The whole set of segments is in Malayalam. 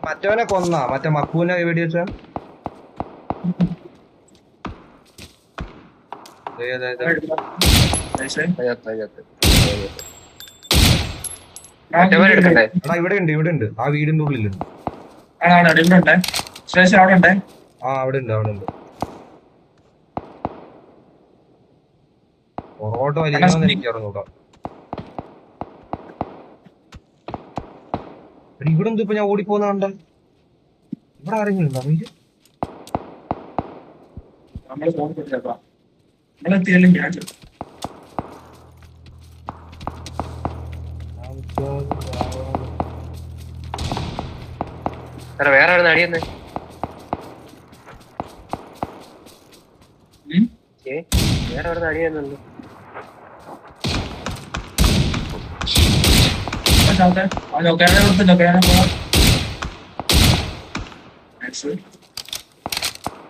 മറ്റവനെ കൊന്നാ മറ്റേ മക്കൂനെ വെടിവെച്ച ഇവിടെ ഉണ്ട് ആ വീടിന്റെ ഉള്ളിലുണ്ട്. ആ അവിടെ ഉണ്ട് പുറകോട്ട് വലിക്കണമെന്ന് എനിക്ക് അറിഞ്ഞൂടാ. ഇവിടെ എന്ത് ഇപ്പൊ ഞാൻ ഓടിപ്പോന്ന കണ്ട ഇവിടെ ആരെങ്കിലും ഉണ്ടോ വീട്? വേറെ എവിടെ അടിയെന്ന് വേറെ എവിടെ അടിയെന്നുണ്ട്.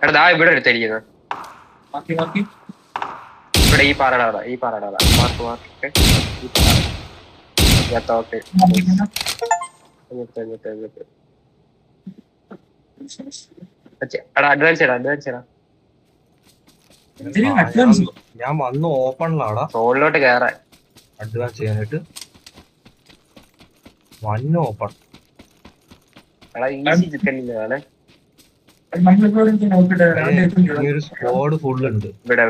എടാ ഇവിടെ എടുത്തിരിക്കുന്നത് ഇവിടെ ഈ പാറടാ മാർക്ക് അഡ്വാൻസ് ചെയ്യടാ. ഞാൻ വന്ന് ഓപ്പണിലാടാ സോളിലോട്ട് കേറാൻ അഡ്വാൻസ് ചെയ്യാനായിട്ട് വന്ന് ഓപ്പൺ. ഈസി ചിക്കൻ ഒരു സ്ക്വാഡ് ഫുൾ ഉണ്ട് ഇവിടെ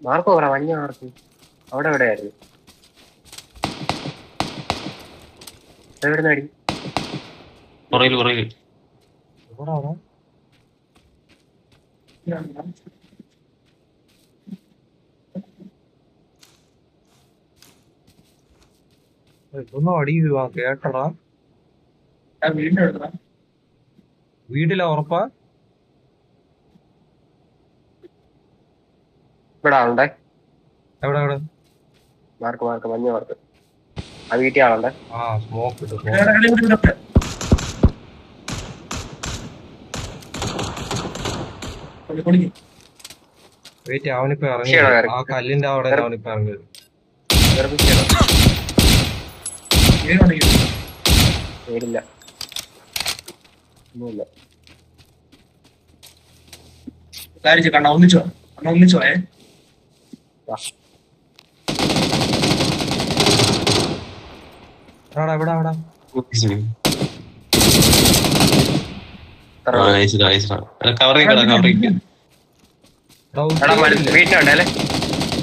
മാർക്കോ പറ മഞ്ഞ മാർക്ക് അവിടെ എവിടെയായിരുന്നു എവിടെ നടി ഇതൊന്നും അടി കേട്ടടാ വീട്ടിലാ ഉറപ്പാ? ഇവിടെ ആളുണ്ടേ എവിടെ മാർക്ക് മഞ്ഞ മാർക്ക് ആ വീട്ടിൽ ആളുണ്ടേ. ആ സ്മോക്ക് ഇട്ടു. വെയിറ്റ് അവനിപ്പോ ഇറങ്ങി ആ കല്ലിന്റെ അവിടെ അവനിപ്പോ ഇറങ്ങിയത്. പേരില്ല ഒന്നുമില്ല. ഒന്നിച്ചോയേ വീട്ടിനുണ്ടല്ലേ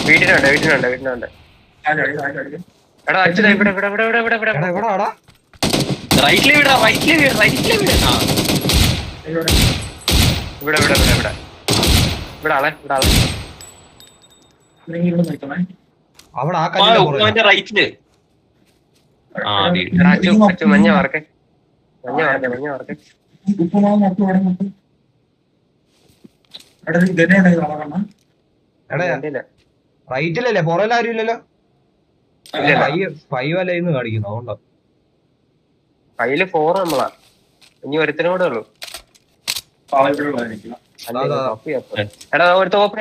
വീട്ടിനുണ്ട് എടാ അച്ഛൻ ഇവിടെ റൈറ്റില് വിടാ ഇവിടെ ആളെ അവിടെ ആ കല്ലിന്റെ റൈറ്റില് മഞ്ഞ മാർക്ക് റൈറ്റിലല്ലേ പുറകിൽ ആരും ഇല്ലല്ലോ. ഫൈവ് അല്ല ഇന്ന് കാണിക്കുന്നു അതുകൊണ്ടോ. കയ്യില് 4 നമ്മളാ ഇനി ഒരുത്തിനോടെ ഉള്ളു. എടാ ഒരു തോപ്പ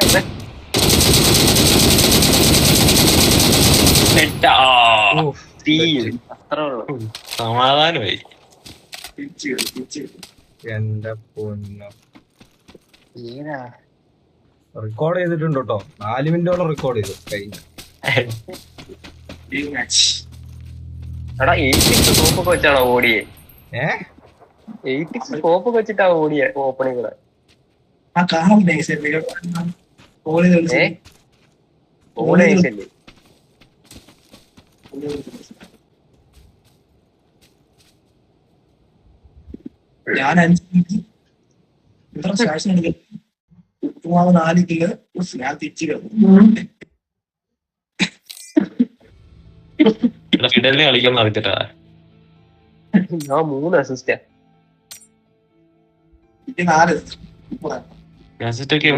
സമാധാനമായി. എന്റെ പൊന്നോ റെക്കോർഡ് ചെയ്തിട്ടുണ്ട് കേട്ടോ. 4 മിനിറ്റോളം റെക്കോർഡ് ചെയ്തു കഴിഞ്ഞു. എടാ 86 സ്കോപ്പൊക്കെ വെച്ചാണോ ഓടിയേ? 86 സ്കോപ്പൊക്കെ വെച്ചിട്ടാ ഓടിയേ ഓപ്പണിംഗ് കൂടെ. ഞാൻ 5 മിനിറ്റ് ഇത്ര ശേഷം എനിക്ക് ഉപ്പുമാവ് 4 കിലോ ഞാൻ തിരിച്ചു കളിക്കാൻ അറിഞ്ഞിട്ടാ ഞാൻ 3 അസിസ്റ്റാ. 4 ഒക്കെ